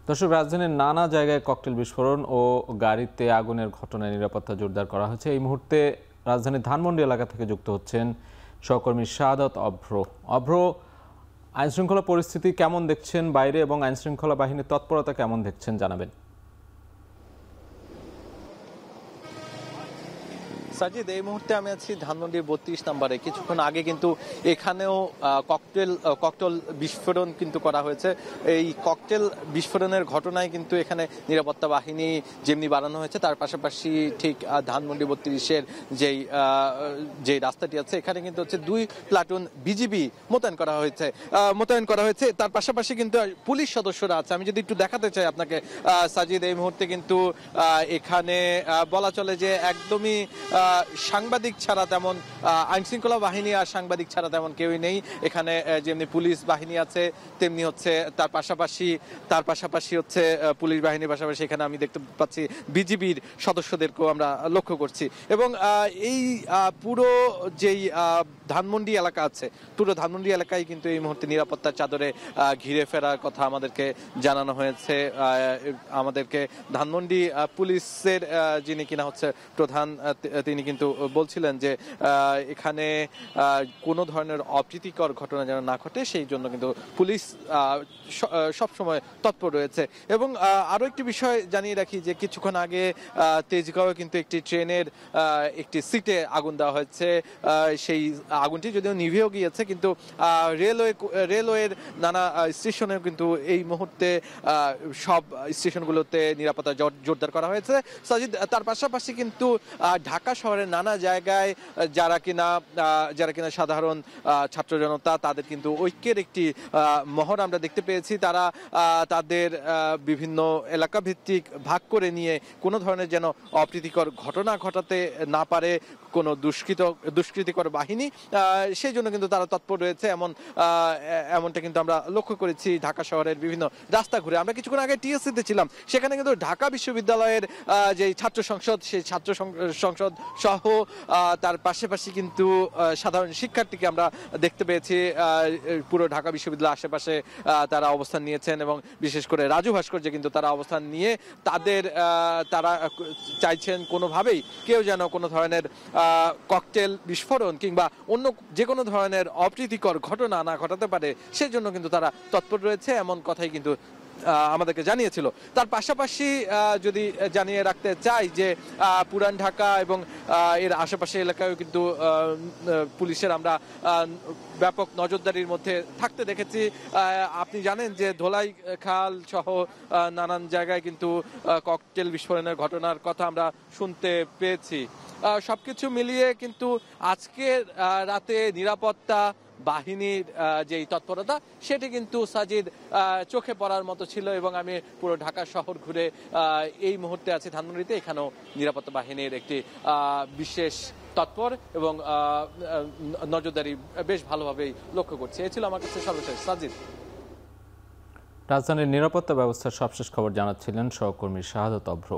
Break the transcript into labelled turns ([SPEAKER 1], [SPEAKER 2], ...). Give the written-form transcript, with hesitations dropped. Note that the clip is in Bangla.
[SPEAKER 1] দর্শক, রাজধানীর নানা জায়গায় ককটেল বিস্ফোরণ ও গাড়িতে আগুনের ঘটনায় নিরাপত্তা জোরদার করা হয়েছে। এই মুহূর্তে রাজধানীর ধানমন্ডি এলাকা থেকে যুক্ত হচ্ছেন সহকর্মী শাহাদাত অভ্র। অভ্র, আইনশৃঙ্খলা পরিস্থিতি কেমন দেখছেন বাইরে এবং আইনশৃঙ্খলা বাহিনীর তৎপরতা কেমন দেখছেন জানাবেন।
[SPEAKER 2] সাজিদ, এই মুহূর্তে আমি আছি ধানমন্ডির ৩২ নম্বরে। কিছুক্ষণ আগে কিন্তু এখানেও ককটেল বিস্ফোরণ কিন্তু করা হয়েছে। এই ককটেল বিস্ফোরণের ঘটনায় কিন্তু এখানে নিরাপত্তা বাহিনী যেমনি বাড়ানো হয়েছে, তার পাশাপাশি ঠিক ধানমন্ডি ৩২-এর যেই রাস্তাটি আছে এখানে কিন্তু হচ্ছে ২ প্লাটুন বিজিবি মোতায়েন করা হয়েছে। তার পাশাপাশি কিন্তু পুলিশ সদস্যরা আছে। আমি যদি একটু দেখাতে চাই আপনাকে সাজিদ, এই মুহূর্তে কিন্তু এখানে বলা চলে যে একদমই সাংবাদিক ছাড়া তেমন আইনশৃঙ্খলা বাহিনী আর সাংবাদিক ছাড়া তেমন কেউই নেই এখানে। যেমনি পুলিশ বাহিনী আছে তেমনি হচ্ছে তার পাশাপাশি হচ্ছে পুলিশ বাহিনীর পাশাপাশি এখানে আমি দেখতে পাচ্ছি বিজিবির সদস্যদেরকেও আমরা লক্ষ্য করছি। এবং এই পুরো যেই ধানমন্ডি এলাকা আছে, পুরো ধানমন্ডি এলাকায় কিন্তু এই মুহূর্তে নিরাপত্তার চাদরে ঘিরে ফেরার কথা আমাদেরকে জানানো হয়েছে। আমাদেরকে ধানমন্ডি পুলিশের যিনি কিনা হচ্ছে প্রধান, তিনি কিন্তু বলছিলেন যে এখানে কোনো ধরনের অপ্রীতিকর ঘটনা যেন না ঘটে, সেই জন্য কিন্তু পুলিশ সবসময় তৎপর রয়েছে। এবং আরো একটি বিষয় জানিয়ে রাখি যে কিছুক্ষণ আগে তেজগাঁওয়ে কিন্তু একটি ট্রেনের একটি সিটে আগুন দেওয়া হয়েছে। সেই আগুনটি যদিও নিভেও গিয়েছে, কিন্তু রেলওয়ের নানা স্টেশনে কিন্তু এই মুহূর্তে সব স্টেশনগুলোতে নিরাপত্তা জোরদার করা হয়েছে সাজিদ। তার পাশাপাশি কিন্তু ঢাকা শহরের নানা জায়গায় যারা কিনা সাধারণ ছাত্র জনতা, তাদের কিন্তু ঐক্যের একটি মহড়া আমরা দেখতে পেয়েছি। তারা তাদের বিভিন্ন এলাকা ভিত্তিক ভাগ করে নিয়ে কোনো ধরনের যেন অপ্রীতিকর ঘটনা ঘটাতে না পারে কোনো দুষ্কৃতিকর বাহিনী, সেই জন্য কিন্তু তারা তৎপর রয়েছে। এমনটা কিন্তু আমরা লক্ষ্য করেছি ঢাকা শহরের বিভিন্ন রাস্তা ঘুরে। আমরা কিছুক্ষণ আগে টিএসসিতে ছিলাম, সেখানে কিন্তু ঢাকা বিশ্ববিদ্যালয়ের যে ছাত্র সংসদ, সেই ছাত্র সংসদ সহ তার পাশাপাশি কিন্তু সাধারণ শিক্ষার্থীকে আমরা দেখতে পেয়েছি পুরো ঢাকা বিশ্ববিদ্যালয়ের আশেপাশে তারা অবস্থান নিয়েছেন। এবং বিশেষ করে রাজু ভাস্কর্যে কিন্তু তারা অবস্থান নিয়ে তারা চাইছেন কোনোভাবেই কেউ যেন কোনো ধরনের ককটেল বিস্ফোরণ কিংবা অন্য যে কোনো ধরনের অপ্রীতিকর ঘটনা না ঘটাতে পারে, সেই জন্য কিন্তু তারা তৎপর রয়েছে, এমন কথাই কিন্তু আমাদেরকে জানিয়েছিল। তার পাশাপাশি যদি জানিয়ে রাখতে চাই যে পুরান ঢাকা এবং এর আশেপাশে এলাকায় কিন্তু পুলিশের আমরা ব্যাপক নজরদারির মধ্যে থাকতে দেখেছি। আপনি জানেন যে ধোলাই খাল সহ নানান জায়গায় কিন্তু ককটেল বিস্ফোরণের ঘটনার কথা আমরা শুনতে পেয়েছি। সবকিছু মিলিয়ে কিন্তু আজকের রাতে নিরাপত্তা বাহিনীর যেই তৎপরতা, সেটি কিন্তু সাজিদ চোখে পড়ার মতো ছিল। এবং আমি পুরো ঢাকা শহর ঘুরে এই মুহূর্তে আছি ধানমন্ডিতে। এখানেও নিরাপত্তা বাহিনীর একটি বিশেষ তৎপর এবং নজরদারি বেশ ভালোভাবেই লক্ষ্য করছি। এ ছিল আমার কাছে সর্বশেষ। সাজিদ,
[SPEAKER 1] রাজধানীর নিরাপত্তা ব্যবস্থার সবশেষ খবর জানাচ্ছিলেন সহকর্মী শাহাদাত অভ্র।